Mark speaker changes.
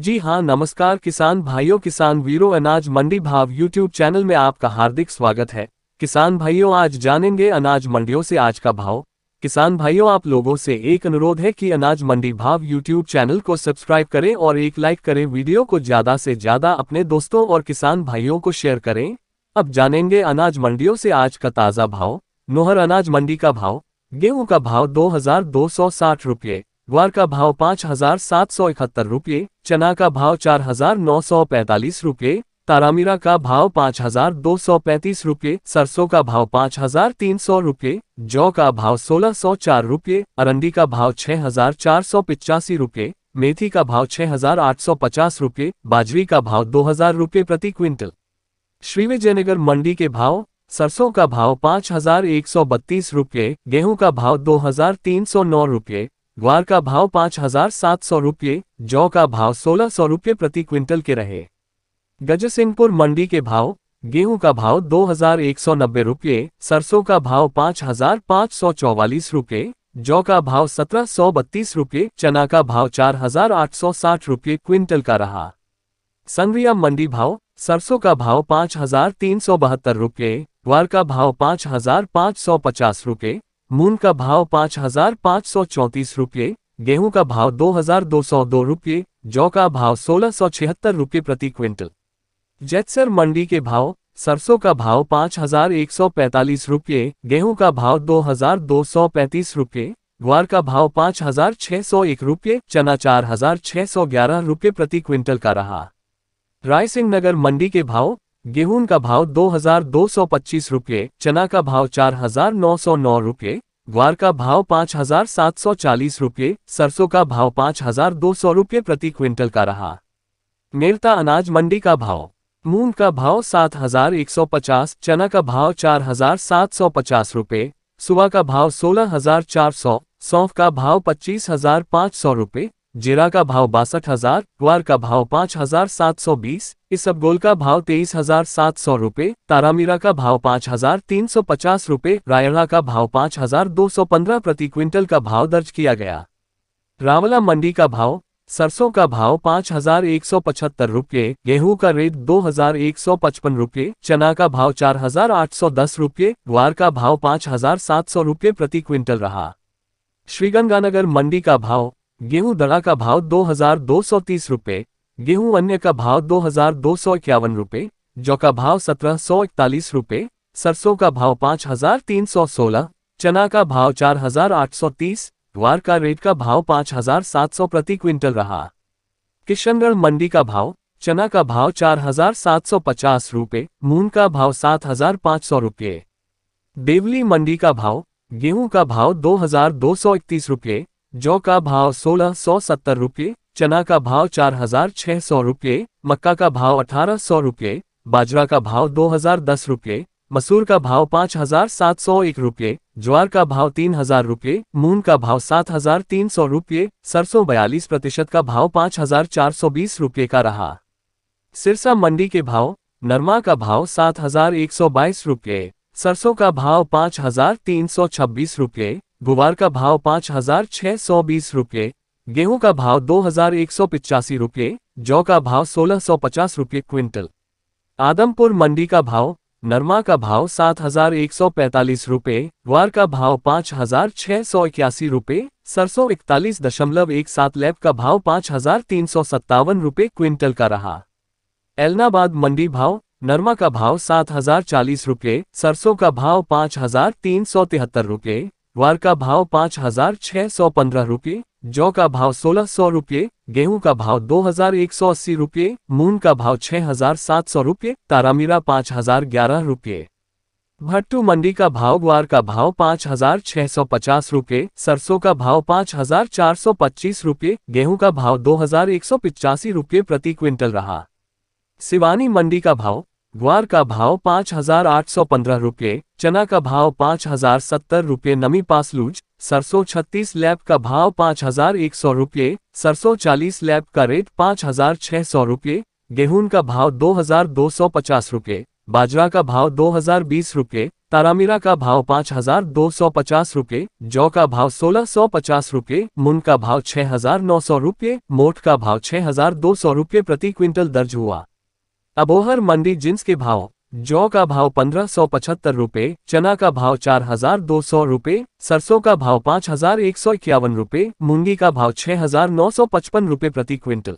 Speaker 1: जी हाँ, नमस्कार किसान भाइयों, किसान वीरों, अनाज मंडी भाव यूट्यूब चैनल में आपका हार्दिक स्वागत है। किसान भाइयों, आज जानेंगे अनाज मंडियों से आज का भाव। किसान भाइयों, आप लोगों से एक अनुरोध है कि अनाज मंडी भाव यूट्यूब चैनल को सब्सक्राइब करें और एक लाइक करें। वीडियो को ज्यादा से ज्यादा अपने दोस्तों और किसान भाइयों को शेयर करें। अब जानेंगे अनाज मंडियों से आज का ताज़ा भाव। नोहर अनाज मंडी का भाव। गेहूं का भाव 2260 रुपये, ग्वार का भाव 5771 रुपये, चना का भाव 4945 रुपये, तारामीरा का भाव 5235 रुपये, सरसों का भाव 5300 रुपये, जौ का भाव 1604 रुपये, अरंडी का भाव 6485 रुपये, मेथी का भाव 6850 रुपये, बाजरी का भाव 2000 रुपये प्रति क्विंटल। श्री विजयनगर मंडी के भाव। सरसों का भाव 5132 रुपये, गेहूं का भाव 2309 रुपये, ग्वार का भाव 5700 रुपये, जौ का भाव 1600 रुपये प्रति क्विंटल के रहे। गजसिंहपुर मंडी के भाव। गेहूं का भाव 2190 रुपये, सरसों का भाव 5544 रुपये, जौ का भाव 1732 रुपये, चना का भाव 4860 रुपये क्विंटल का रहा। संग्रिया मंडी भाव। सरसों का भाव 5372 रुपये, ग्वार का भाव 5550 रुपये, मूंग का भाव 5534 रुपये, गेहूं का भाव 2202 रुपये, जौ का भाव 1676 रुपये प्रति क्विंटल। जैतसर मंडी के भाव। सरसों का भाव 5145 रुपये, गेहूं का भाव 2235 रुपये, ग्वार का भाव 5601 रुपये, चना 4611 रुपये प्रति क्विंटल का रहा। रायसिंह नगर मंडी के भाव। गेहूं का भाव 2225 रुपये, चना का भाव 4909 रुपये, ग्वार का भाव 5740 रुपये, सरसों का भाव 5200 रुपये प्रति क्विंटल का रहा। मेरता अनाज मंडी का भाव। मूंग का भाव 7150, चना का भाव 4750 रुपये, सुबह का भाव 16400, सौंफ का भाव 25500 रुपये, जीरा का भाव 62000, ग्वार का भाव 5720, इसबगोल का भाव 23700 रुपये, तारामीरा का भाव 5350 रुपये, रायड़ा का भाव 5215 प्रति क्विंटल का भाव दर्ज किया गया। रावला मंडी का भाव। सरसों का भाव 5175 रुपये, गेहूं का रेट 2155 रुपये, चना का भाव 4810 रुपये, ग्वार का भाव 5700 रुपये प्रति क्विंटल रहा। श्रीगंगानगर मंडी का भाव। गेहूं दड़ा का भाव 2230 रुपये, गेहूं अन्य का भाव 2251 रुपये, जौ का भाव 1741 रुपये, सरसों का भाव 5316, चना का भाव 4830, ग्वार का रेट का भाव 5700 प्रति क्विंटल रहा। किशनगढ़ मंडी का भाव। चना का भाव 4750 रुपये, मूंग का भाव 7500 रुपये। देवली मंडी का भाव। गेहूं का भाव 2231 रुपये, जौ का भाव 1670 रुपये, चना का भाव 4600 रुपये, मक्का का भाव 1800 रुपये, बाजरा का भाव 2010 रुपये, मसूर का भाव 5701 रुपये, ज्वार का भाव 3000 रुपये, मूंग का भाव 7300 रुपये, सरसों 42% का भाव 5420 रुपये का रहा। सिरसा मंडी के भाव। नरमा का भाव 7122 रुपये, सरसों का भाव 5326 रुपये, गुवार का भाव 5620 रुपये, गेहूं का भाव 2185 रुपये, जौ का भाव 1650 रुपये क्विंटल। आदमपुर मंडी का भाव। नरमा का भाव 7145 रुपये, ग्वार का भाव 5681 रुपये, सरसों 41.17 लैब का भाव 5357 रुपये क्विंटल का रहा। एलनाबाद मंडी भाव। नरमा का भाव 7040 रुपये, सरसों का भाव 5373 रुपये, ग्वार का भाव 5615 रुपये, जौ का भाव 1600 रुपये, गेहूं का भाव 2180 रुपये, मूंग का भाव 6700 रुपये, तारामीरा 5011 रुपये। भट्टू मंडी का भाव। ग्वार का भाव 5650 रुपये, सरसों का भाव 5425 रुपये, गेहूं का भाव 2185 रुपये प्रति क्विंटल रहा। सिवानी मंडी का भाव। ग्वार का भाव 5815 रुपये, चना का भाव 5070 रुपये नमी पासलूज, सरसों 36 लैब का भाव 5100 रुपये, सरसों 40 लैब का रेट 5600 रुपये, गेहूं का भाव 2250 रुपये, बाजरा का भाव 2020 रुपये, तारामीरा का भाव 5,250 रुपये, जौ का भाव 1,650 रुपये, मूंग का भाव 6,900 रुपये, मोठ का भाव 6,200 रुपये प्रति क्विंटल दर्ज हुआ। अबोहर मंडी जिन्स के भाव: जौ का भाव 1,575 रुपये, चना का भाव 4,200 रुपये, सरसों का भाव 5,151 रुपये, मूंगी का भाव 6,955 रुपये प्रति क्विंटल।